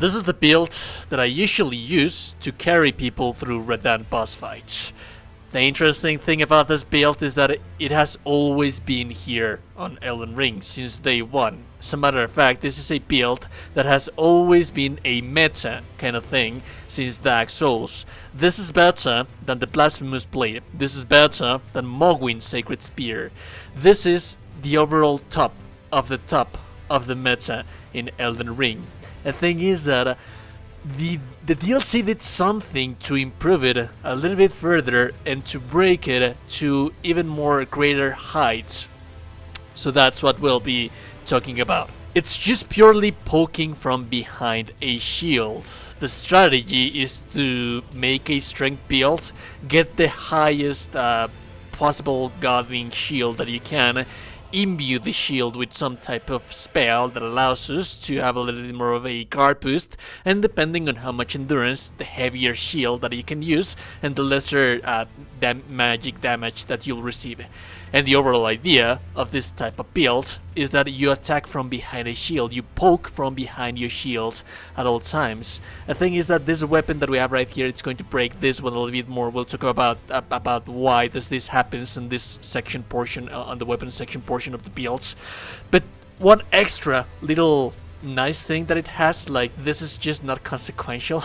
this is the build that I usually use to carry people through Radahn boss fights. The interesting thing about this build is that it has always been here on Elden Ring since day one. As a matter of fact, this is a build that has always been a meta kind of thing since Dark Souls. This is better than the Blasphemous Blade. This is better than Mogwin's Sacred Spear. This is the overall top of the meta in Elden Ring. The thing is that the DLC did something to improve it a little bit further and to break it to even more greater heights. So that's what we'll be talking about. It's just purely poking from behind a shield. The strategy is to make a strength build, get the highest possible godwing shield that you can, imbue the shield with some type of spell that allows us to have a little bit more of a guard boost, and depending on how much endurance, the heavier shield that you can use and the lesser magic damage that you'll receive. And the overall idea of this type of build is that you attack from behind a shield, you poke from behind your shield at all times. The thing is that this weapon that we have right here, it's going to break this one a little bit more. We'll talk about why does this happens in this section portion, on the weapon section portion of the builds. But one extra little nice thing that it has, like, this is just not consequential.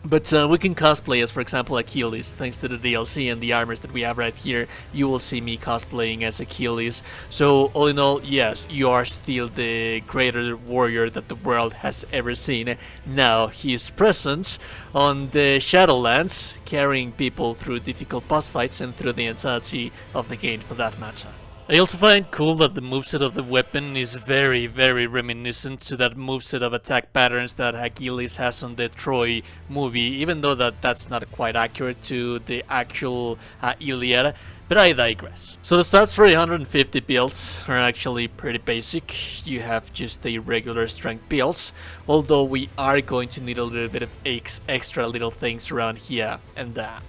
But we can cosplay as, for example, Achilles. Thanks to the DLC and the armors that we have right here, you will see me cosplaying as Achilles. So all in all, yes, you are still the greater warrior that the world has ever seen. Now he is present on the Shadowlands, carrying people through difficult boss fights and through the entirety of the game for that matter. I also find cool that the moveset of the weapon is very, very reminiscent to that moveset of attack patterns that Achilles has on the Troy movie, even though that's not quite accurate to the actual Iliad, but I digress. So the stats for 150 builds are actually pretty basic. You have just a regular strength builds, although we are going to need a little bit of extra little things around here and there.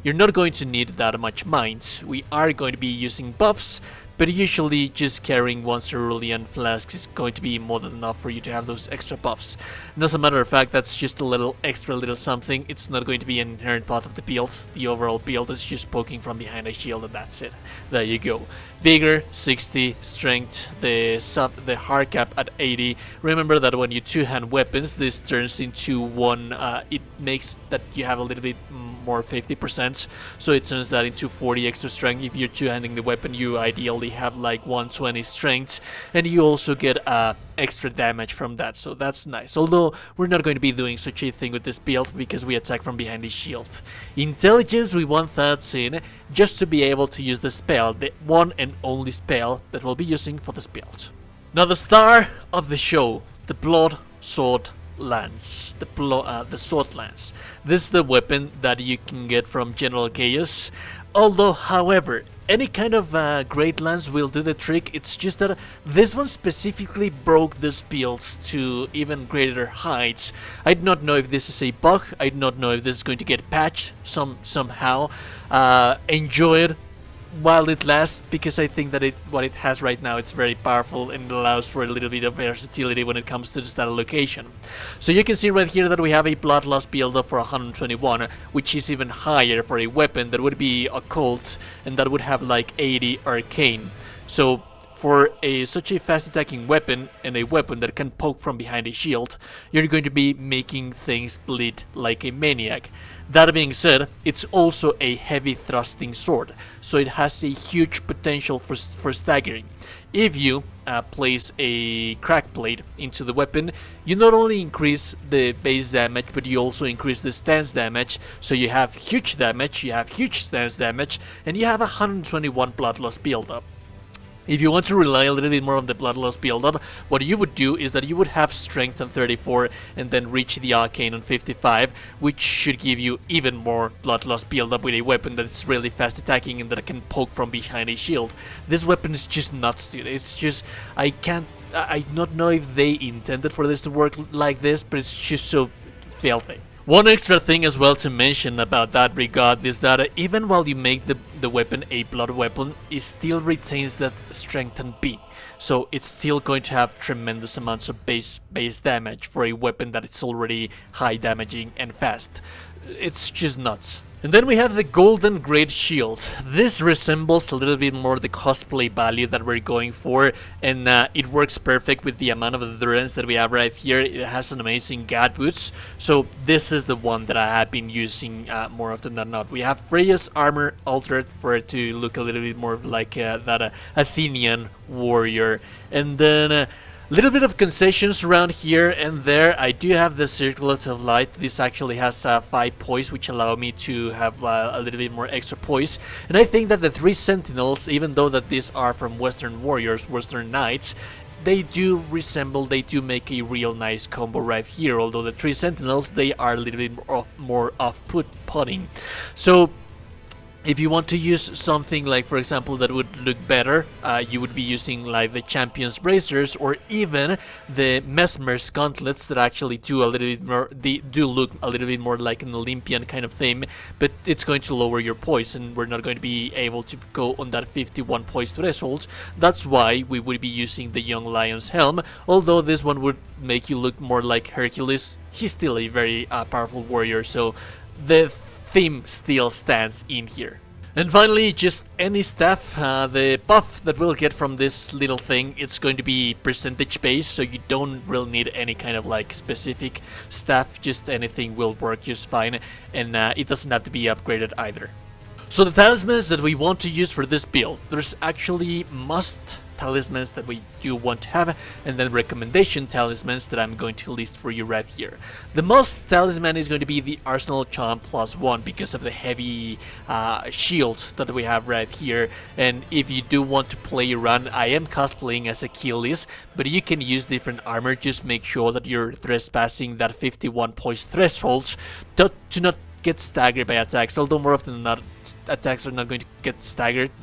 You're not going to need that much mind. We are going to be using buffs, but usually just carrying one cerulean flask is going to be more than enough for you to have those extra buffs. And as a matter of fact, that's just a little extra little something. It's not going to be an inherent part of the build. The overall build is just poking from behind a shield, and that's it. There you go. Vigor 60, strength, the hard cap at 80. Remember that when you two-hand weapons, this turns into one. It makes that you have a little bit more 50%, so it turns that into 40 extra strength. If you're two-handing the weapon, you ideally have like 120 strength, and you also get extra damage from that, so that's nice. Although we're not going to be doing such a thing with this build because we attack from behind the shield. Intelligence we want 13 just to be able to use the spell, the one and only spell that we'll be using for this build. Now the star of the show, the Blood Sword Lance, the Sword Lance. This is the weapon that you can get from General Chaos. Although, however, any kind of Great Lance will do the trick. It's just that this one specifically broke this build to even greater heights. I do not know if this is a bug. I do not know if this is going to get patched somehow. Enjoy it while it lasts, because I think that what it has right now, it's very powerful and it allows for a little bit of versatility when it comes to the stat allocation. So you can see right here that we have a Bloodlust build up for 121, which is even higher for a weapon that would be Occult and that would have like 80 Arcane. So for such a fast attacking weapon and a weapon that can poke from behind a shield, you're going to be making things bleed like a maniac. That being said, it's also a heavy thrusting sword, so it has a huge potential for staggering. If you place a crack blade into the weapon, you not only increase the base damage, but you also increase the stance damage, so you have huge damage, you have huge stance damage, and you have 121 Bloodlust build-up. If you want to rely a little bit more on the Bloodlust build-up, what you would do is that you would have Strength on 34 and then reach the Arcane on 55, which should give you even more Bloodlust build-up with a weapon that's really fast attacking and that can poke from behind a shield. This weapon is just nuts, dude. It's just, I do not know if they intended for this to work like this, but it's just so filthy. One extra thing as well to mention about that regard is that even while you make the weapon a blood weapon, it still retains that strength and B. So it's still going to have tremendous amounts of base damage for a weapon that it's already high damaging and fast. It's just nuts. And then we have the Golden Great Shield. This resembles a little bit more the cosplay value that we're going for, and it works perfect with the amount of endurance that we have right here. It has an amazing God boost, so this is the one that I have been using more often than not. We have Freya's armor altered for it to look a little bit more like that Athenian warrior, and then little bit of concessions around here and there. I do have the Circlet of Light. This actually has 5 poise, which allow me to have a little bit more extra poise. And I think that the 3 Sentinels, even though that these are from Western Warriors, Western Knights, they do make a real nice combo right here. Although the 3 Sentinels, they are a little bit more off-putting. So if you want to use something like, for example, that would look better, you would be using like the Champion's Bracers or even the Mesmer's Gauntlets that actually do a little bit more. They do look a little bit more like an Olympian kind of thing, but it's going to lower your poise, and we're not going to be able to go on that 51 poise threshold. That's why we would be using the Young Lion's Helm. Although this one would make you look more like Hercules, he's still a very powerful warrior. So the theme still stands in here. And finally, just any staff, the buff that we'll get from this little thing, it's going to be percentage based, so you don't really need any kind of like specific staff, just anything will work just fine, and it doesn't have to be upgraded either. So the talismans that we want to use for this build, there's actually must talismans that we do want to have, and then recommendation talismans that I'm going to list for you right here. The most talisman is going to be the Arsenal Charm +1 because of the heavy shield that we have right here. And if you do want to play around, I am cosplaying as Achilles, but you can use different armor. Just make sure that you're trespassing that 51 poise threshold to not get staggered by attacks, although more often than not attacks are not going to get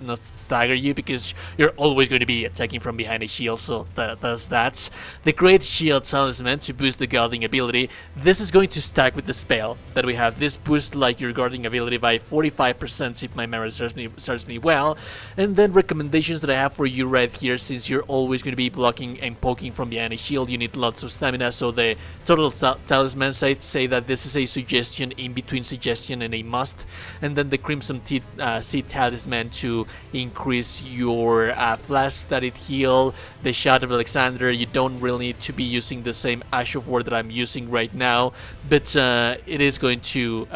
not stagger you, because you're always going to be attacking from behind a shield, so that's that. The Great Shield Talisman to boost the guarding ability. This is going to stack with the spell that we have. This boosts like your guarding ability by 45% if my memory serves me well. And then recommendations that I have for you right here, since you're always going to be blocking and poking from behind a shield, you need lots of stamina, so the total talisman say that this is a suggestion in between suggestion and a must. And then the Crimson Seed Talisman to increase your flasks that it heal. The Shadow of Alexander, you don't really need to be using the same Ash of War that I'm using right now, but it is going to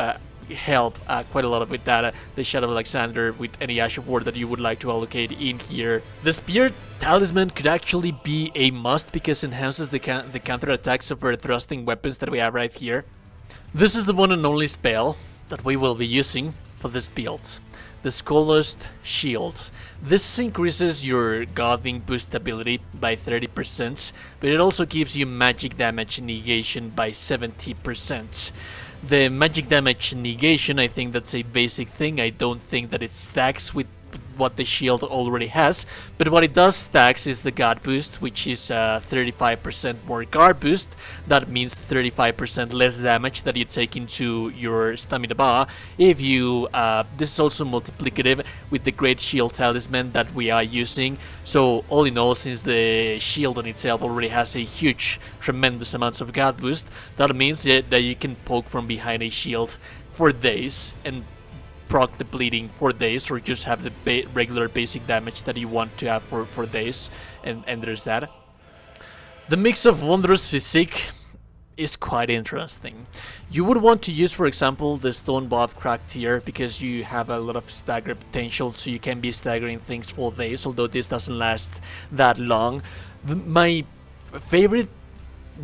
help quite a lot with that. The Shadow of Alexander with any Ash of War that you would like to allocate in here. The Spear Talisman could actually be a must because it enhances the counter attacks of our thrusting weapons that we have right here. This is the one and only spell that we will be using for this build. The Skullust Shield. This increases your guarding boost ability by 30%, but it also gives you magic damage negation by 70%. The magic damage negation, I think that's a basic thing. I don't think that it stacks with what the shield already has, but what it does stacks is the guard boost, which is 35% more guard boost. That means 35% less damage that you take into your stamina bar. If you this is also multiplicative with the Great Shield Talisman that we are using. So all in all, since the shield in itself already has a huge, tremendous amounts of guard boost, that means that you can poke from behind a shield for days and proc the bleeding for days, or just have the regular basic damage that you want to have for days, and there's that. The mix of Wondrous Physique is quite interesting. You would want to use, for example, the Stone Buff Cracked Tier because you have a lot of stagger potential, so you can be staggering things for days, although this doesn't last that long. My favorite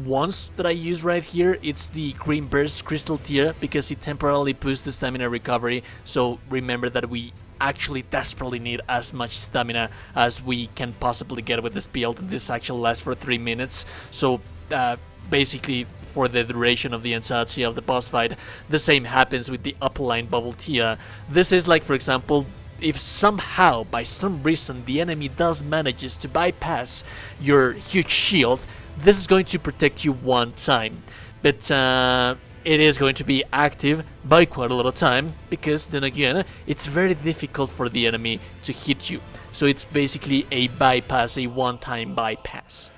ones that I use right here, it's the Green Burst Crystal Tier because it temporarily boosts the stamina recovery. So remember that we actually desperately need as much stamina as we can possibly get with this build, and this actually lasts for 3 minutes. So basically for the duration of the entirety of the boss fight. The same happens with the Upline Bubble Tier. This is like, for example, if somehow by some reason the enemy manages to bypass your huge shield, this is going to protect you one time, but it is going to be active by quite a lot of time, because then again, it's very difficult for the enemy to hit you. So it's basically a bypass, a one-time bypass.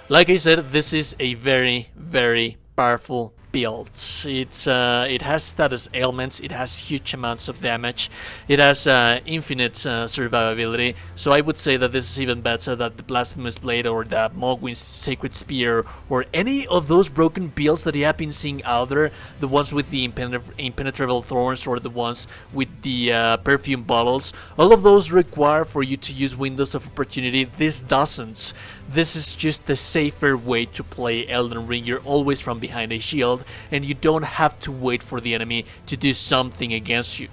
Like I said, this is a very, very powerful build. It has status ailments, it has huge amounts of damage, it has infinite survivability, so I would say that this is even better than the Blasphemous Blade or the Mogwin's Sacred Spear or any of those broken builds that you have been seeing out there, the ones with the impenetrable thorns or the ones with the perfume bottles. All of those require for you to use windows of opportunity. This doesn't. This is just the safer way to play Elden Ring. You're always from behind a shield, and you don't have to wait for the enemy to do something against you.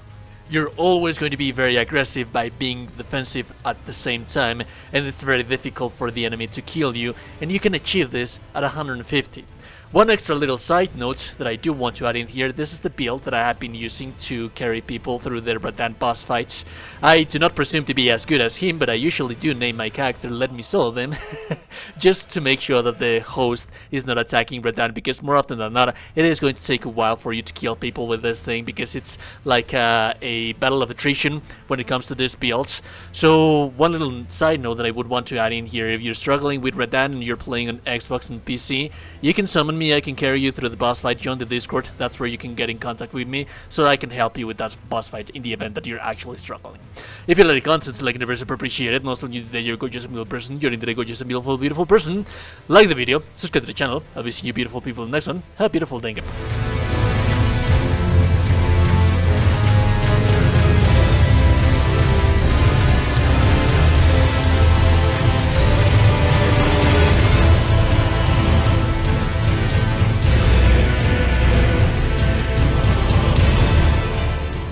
You're always going to be very aggressive by being defensive at the same time, and it's very difficult for the enemy to kill you, and you can achieve this at 150. One extra little side note that I do want to add in here, this is the build that I have been using to carry people through the Radahn boss fights. I do not presume to be as good as him, but I usually do name my character Let Me Solo Them, just to make sure that the host is not attacking Radahn, because more often than not, it is going to take a while for you to kill people with this thing, because it's like a battle of attrition when it comes to this build. So one little side note that I would want to add in here, if you're struggling with Radahn and you're playing on Xbox and PC, you can summon me, I can carry you through the boss fight. Join the Discord, that's where you can get in contact with me, so I can help you with that boss fight in the event that you're actually struggling. If you like the content, like and super appreciate it. Most of you today, you're a gorgeous and beautiful person, you're into the gorgeous and beautiful person. Like the video, subscribe to the channel. I'll be seeing you beautiful people in the next one. Have a beautiful day.